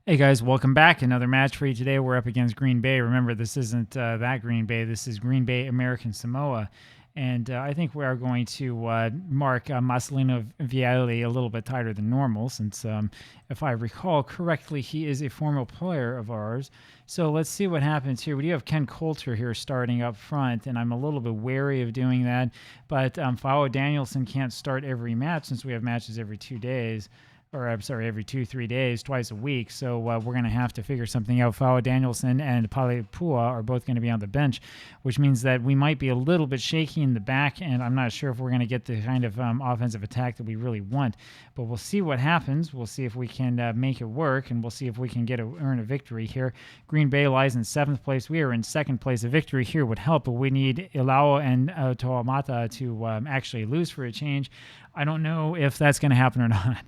Hey guys, welcome back. Another match for you today. We're up against Green Bay. Remember, this isn't that Green Bay. This is Green Bay, American Samoa. And I think we are going to mark Marcelino Vialli a little bit tighter than normal since, if I recall correctly, he is a former player of ours. So let's see what happens here. We do have Ken Coulter here starting up front, and I'm a little bit wary of doing that. But Fao Danielson can't start every match since we have matches every 2 days. Or I'm sorry, every 2-3 days, twice a week. So we're going to have to figure something out. Fao Danielson and Pale Pua are both going to be on the bench, which means that we might be a little bit shaky in the back, and I'm not sure if we're going to get the kind of offensive attack that we really want. But we'll see what happens. We'll see if we can make it work, and we'll see if we can earn a victory here. Green Bay lies in 7th place. We are in 2nd place. A victory here would help, but we need Ilao and Toamata to actually lose for a change. I don't know if that's going to happen or not.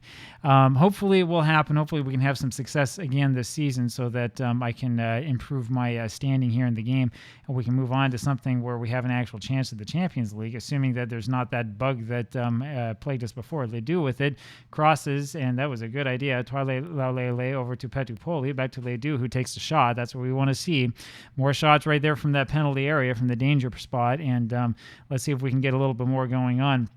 Hopefully it will happen. Hopefully we can have some success again this season so that I can improve my standing here in the game, and we can move on to something where we have an actual chance at the Champions League, assuming that there's not that bug that plagued us before. They do with it. Crosses, and that was a good idea. Toile Laulele over to Petupoli, back to Ledoux, who takes the shot. That's what we want to see. More shots right there from that penalty area, from the danger spot, and let's see if we can get a little bit more going on.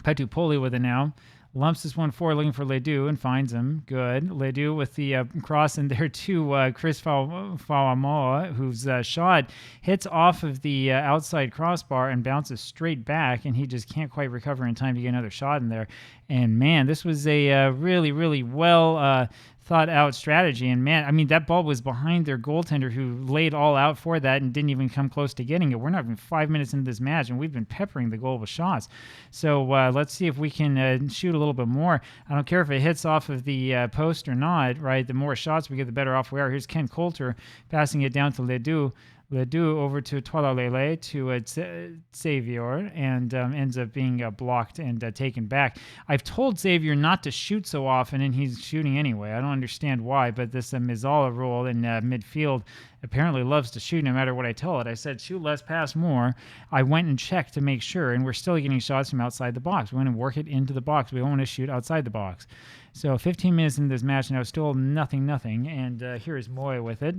Petupoli with it now. Lumps this one forward looking for Ledoux and finds him. Good. Ledoux with the cross in there to Chris Faamoa, whose shot hits off of the outside crossbar and bounces straight back, and he just can't quite recover in time to get another shot in there. And, man, this was a really, really well thought out strategy. And man, I mean, that ball was behind their goaltender who laid all out for that and didn't even come close to getting it. We're not even 5 minutes into this match, and we've been peppering the goal with shots. So let's see if we can shoot a little bit more. I don't care if it hits off of the post or not, right? The more shots we get, the better off we are. Here's Ken Coulter passing it down to Ledoux. Ledoux over to Toilalele to Xavier, and ends up being blocked and taken back. I've told Xavier not to shoot so often, and he's shooting anyway. I don't understand why, but this Mizala rule in midfield apparently loves to shoot no matter what I tell it. I said, shoot less, pass more. I went and checked to make sure, and we're still getting shots from outside the box. We want to work it into the box. We don't want to shoot outside the box. So 15 minutes into this match now, still nothing, and here is Moy with it.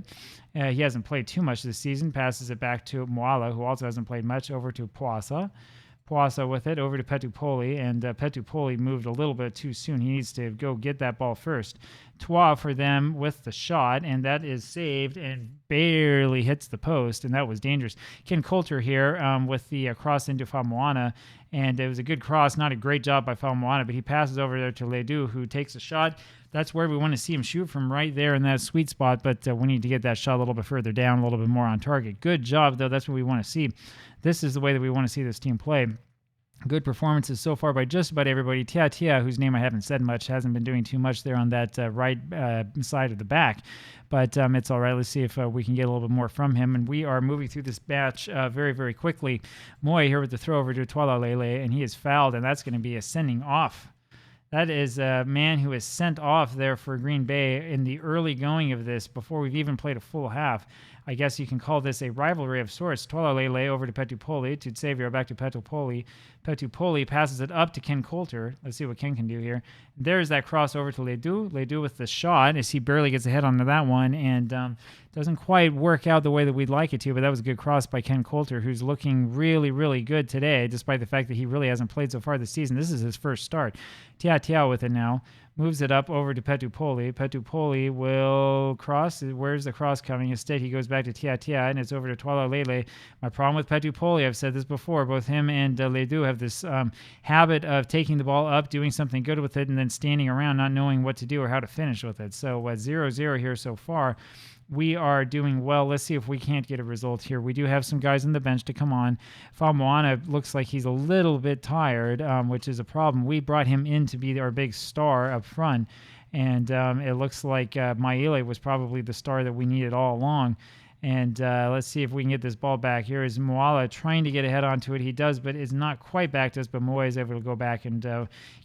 He hasn't played too much this season, passes it back to Moala, who also hasn't played much, over to Poasa. Poasa with it, over to Petupoli, and Petupoli moved a little bit too soon. He needs to go get that ball first. Tua for them with the shot, and that is saved and barely hits the post, and that was dangerous. Ken Coulter here with the cross into Famoana, and it was a good cross, not a great job by Famoana, but he passes over there to Ledoux, who takes a shot. That's where we want to see him shoot, from right there in that sweet spot, but we need to get that shot a little bit further down, a little bit more on target. Good job, though. That's what we want to see. This is the way that we want to see this team play. Good performances so far by just about everybody. Tia, whose name I haven't said much, hasn't been doing too much there on that right side of the back. But it's all right. Let's see if we can get a little bit more from him. And we are moving through this match very, very quickly. Moy here with the throw over to Toilalele, and he is fouled, and that's going to be a sending off. That is a man who is sent off there for Green Bay in the early going of this, before we've even played a full half. I guess you can call this a rivalry of sorts. Toilalele over to Petupoli, to Xavier, back to Petupoli. Petupoli passes it up to Ken Coulter. Let's see what Ken can do here. There's that cross over to Ledoux. Ledoux with the shot, as he barely gets ahead onto that one, and doesn't quite work out the way that we'd like it to, but that was a good cross by Ken Coulter, who's looking really, really good today, despite the fact that he really hasn't played so far this season. This is his first start. Tia with it now. Moves it up over to Petupoli. Petupoli will cross. Where's the cross coming? Instead, he goes back to Tia, and it's over to Toilalele. My problem with Petupoli, I've said this before, both him and Ledoux have this habit of taking the ball up, doing something good with it, and then standing around not knowing what to do or how to finish with it. So 0-0 here so far. We are doing well. Let's see if we can't get a result here. We do have some guys on the bench to come on. Famoana looks like he's a little bit tired, which is a problem. We brought him in to be our big star up front, and it looks like Maile was probably the star that we needed all along. And let's see if we can get this ball back. Here is Moala trying to get ahead onto it. He does, but is not quite back to us. But Moy is able to go back and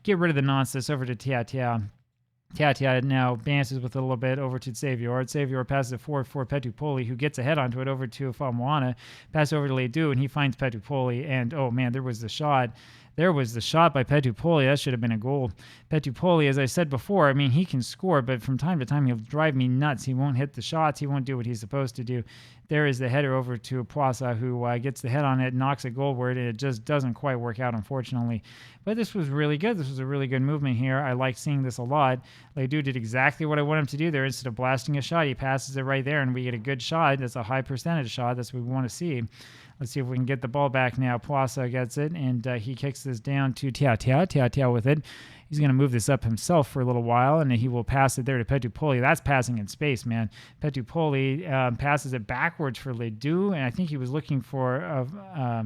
get rid of the nonsense over to Tia. Tia now dances with it a little bit over to Xavier. Xavier passes it forward for Petupoli, who gets ahead onto it over to Famoana. Pass over to Ledoux, and he finds Petupoli. And, oh, man, there was the shot There was the shot by Petupoli. That should have been a goal. Petupoli, as I said before, I mean, he can score, but from time to time he'll drive me nuts. He won't hit the shots. He won't do what he's supposed to do. There is the header over to PanSa, who gets the head on it, knocks it goalward, and it just doesn't quite work out, unfortunately. But this was really good. This was a really good movement here. I like seeing this a lot. Ledoux did exactly what I want him to do there. Instead of blasting a shot, he passes it right there, and we get a good shot. That's a high percentage shot. That's what we want to see. Let's see if we can get the ball back now. PanSa gets it, and he kicks this down to Tiatia with it. He's going to move this up himself for a little while, and he will pass it there to Petupoli. That's passing in space, man. Petupoli passes it backwards for Ledoux, and I think he was looking for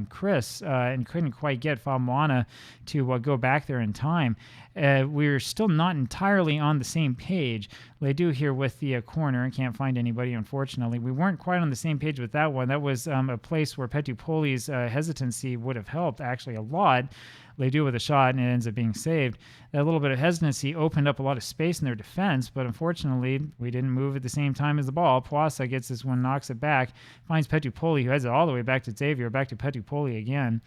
Chris and couldn't quite get Famoana to go back there in time. We're still not entirely on the same page. Ledoux here with the corner. Can't find anybody, unfortunately. We weren't quite on the same page with that one. That was a place where Petupoli's hesitancy would have helped actually a lot. Ledoux with a shot, and it ends up being saved. That little bit of hesitancy opened up a lot of space in their defense, but unfortunately, we didn't move at the same time as the ball. PanSa gets this one, knocks it back, finds Petupoli, who heads it all the way back to Xavier, back to Petupoli again.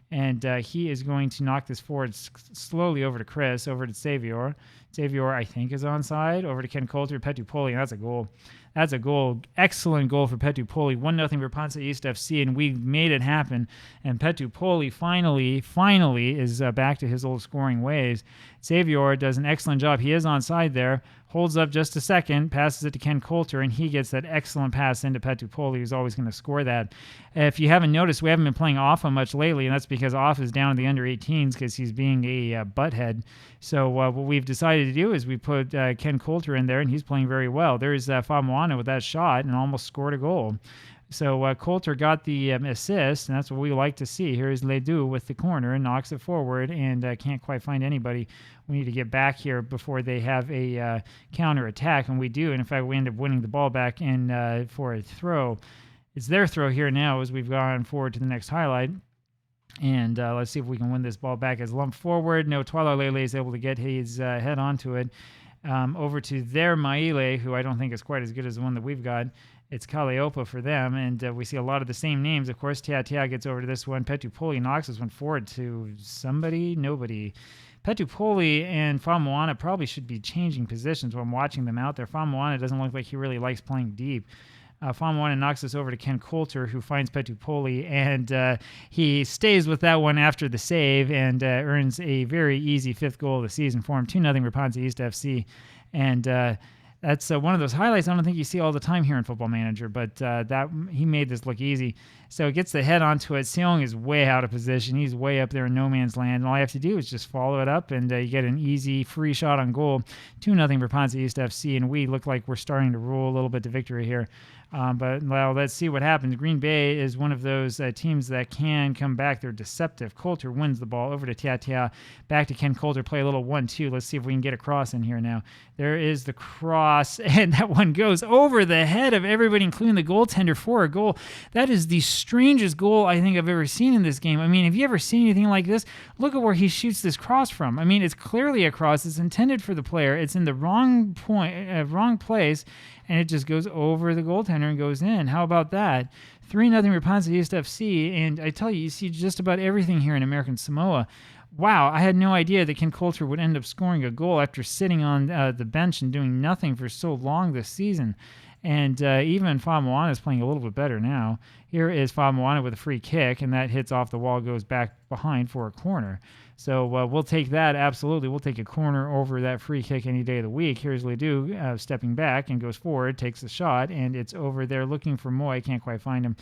And he is going to knock this forward slowly over to Chris, over to Xavier. Xavier, I think, is onside. Over to Ken Coulter, Petupoli, and that's a goal. That's a goal. Excellent goal for Petupoli. 1-0 for PanSa East FC, and we made it happen. And Petupoli finally is back to his old scoring ways. Xavier does an excellent job. He is onside there. Holds up just a second, passes it to Ken Coulter, and he gets that excellent pass into Petupoli, who's always going to score that. If you haven't noticed, we haven't been playing Offa much lately, and that's because Offa is down in the under-18s because he's being a butthead. So what we've decided to do is we put Ken Coulter in there, and he's playing very well. There's Famoana with that shot and almost scored a goal. So Coulter got the assist, and that's what we like to see. Here's Ledoux with the corner and knocks it forward, and can't quite find anybody. We need to get back here before they have a counter attack, and we do. And in fact, we end up winning the ball back in for a throw. It's their throw here now as we've gone forward to the next highlight. And let's see if we can win this ball back as lumped forward. No, Twala Lele is able to get his head onto it. Over to their Maile, who I don't think is quite as good as the one that we've got. It's Kaleopa for them, and we see a lot of the same names. Of course, Tiatia gets over to this one. Petupoli knocks this one forward to nobody. Petupoli and Famoana probably should be changing positions when I'm watching them out there. Famoana doesn't look like he really likes playing deep. Famoana knocks this over to Ken Coulter, who finds Petupoli, and he stays with that one after the save and earns a very easy fifth goal of the season for him. 2-0 for PanSa East FC. And that's one of those highlights I don't think you see all the time here in Football Manager, but that he made this look easy. So it gets the head onto it. Seong is way out of position. He's way up there in no man's land. And all you have to do is just follow it up, and you get an easy, free shot on goal. 2-0 for PanSa East FC, and we look like we're starting to roll a little bit to victory here. But well, let's see what happens. Green Bay is one of those teams that can come back. They're deceptive. Coulter wins the ball over to Tiatia. Back to Ken Coulter. Play a little 1-2. Let's see if we can get a cross in here now. There is the cross, and that one goes over the head of everybody, including the goaltender, for a goal. That is the strangest goal I think I've ever seen in this game. I mean, have you ever seen anything like this? Look at where he shoots this cross from. I mean, it's clearly a cross. It's intended for the player. It's in the wrong wrong place, and it just goes over the goaltender and goes in. How about that? 3-0 for PanSa East FC, and I tell you, you see just about everything here in American Samoa. Wow, I had no idea that Ken Coulter would end up scoring a goal after sitting on the bench and doing nothing for so long this season. And even Famoana is playing a little bit better now. Here is Famoana with a free kick, and that hits off the wall, goes back behind for a corner. So we'll take that, absolutely. We'll take a corner over that free kick any day of the week. Here's Ledoux stepping back and goes forward, takes the shot, and it's over there looking for Moy. Can't quite find him.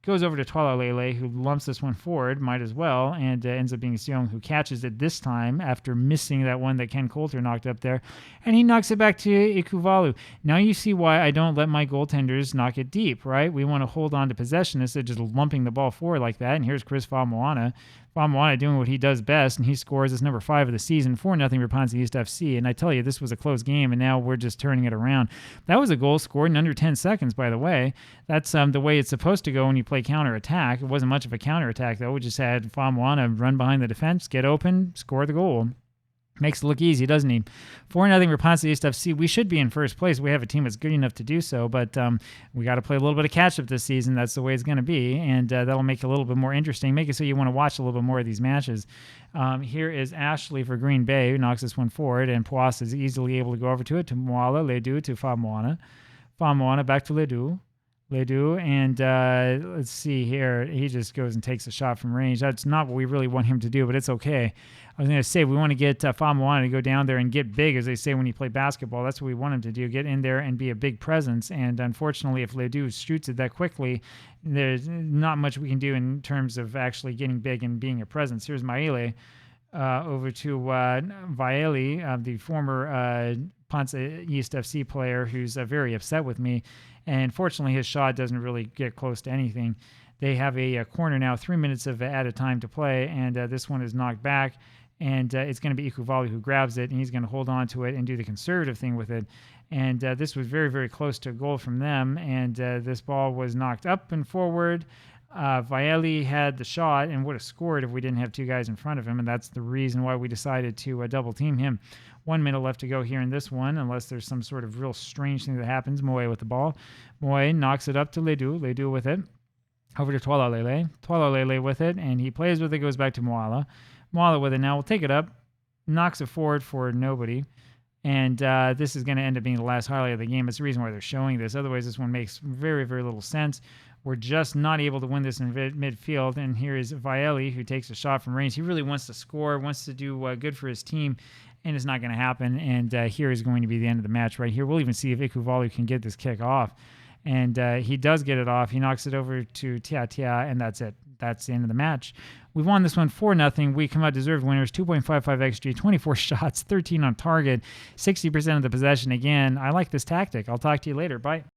Goes over to Twala Lele, who lumps this one forward, might as well, and ends up being Seong, who catches it this time after missing that one that Ken Coulter knocked up there, and he knocks it back to Ikuvalu. Now you see why I don't let my goaltenders knock it deep, right? We want to hold on to possession instead of just lumping the ball forward like that, and here's Chris Famoana. Famoana doing what he does best, and he scores his number 5 of the season, 4-0 for PanSa East FC. And I tell you, this was a close game, and now we're just turning it around. That was a goal scored in under 10 seconds, by the way. That's the way it's supposed to go when you play counter-attack. It wasn't much of a counter-attack, though. We just had Famoana run behind the defense, get open, score the goal. Makes it look easy, doesn't he? 4-0 for PanSa East FC. We should be in first place. We have a team that's good enough to do so, but we got to play a little bit of catch-up this season. That's the way it's going to be, and that'll make it a little bit more interesting, make it so you want to watch a little bit more of these matches. Here is Ashley for Green Bay, who knocks this one forward, and Poas is easily able to go over to it, to Moala, Ledu, to Famoana. Famoana, back to Ledu. And let's see here. He just goes and takes a shot from range. That's not what we really want him to do, but it's okay. I was going to say, we want to get Famoana to go down there and get big, as they say when you play basketball. That's what we want him to do, get in there and be a big presence. And unfortunately, if Ledoux shoots it that quickly, there's not much we can do in terms of actually getting big and being a presence. Here's Maile over to Vaeli, the former PanSa East FC player, who's very upset with me. And fortunately, his shot doesn't really get close to anything. They have a corner now, 3 minutes of added time to play, and this one is knocked back. And it's going to be Ikuvalu who grabs it, and he's going to hold on to it and do the conservative thing with it. And this was very, very close to a goal from them, and this ball was knocked up and forward. Vaeli had the shot and would have scored if we didn't have two guys in front of him, and that's the reason why we decided to double team him. 1 minute left to go here in this one, unless there's some sort of real strange thing that happens. Moe with the ball. Moe knocks it up to Ledu. Ledu with it. Over to Twalalele. Twalalele with it, and he plays with it, goes back to Moala. Moala with it now. We'll take it up. Knocks it forward for nobody. And this is going to end up being the last highlight of the game. It's the reason why they're showing this. Otherwise, this one makes very, very little sense. We're just not able to win this in midfield. And here is Vaeli, who takes a shot from range. He really wants to score, wants to do good for his team, and it's not going to happen. And here is going to be the end of the match right here. We'll even see if Ikuvalu can get this kick off. And he does get it off. He knocks it over to Tia, and that's it. That's the end of the match. We've won this one 4-0. We come out deserved winners, 2.55 XG, 24 shots, 13 on target, 60% of the possession. Again, I like this tactic. I'll talk to you later. Bye.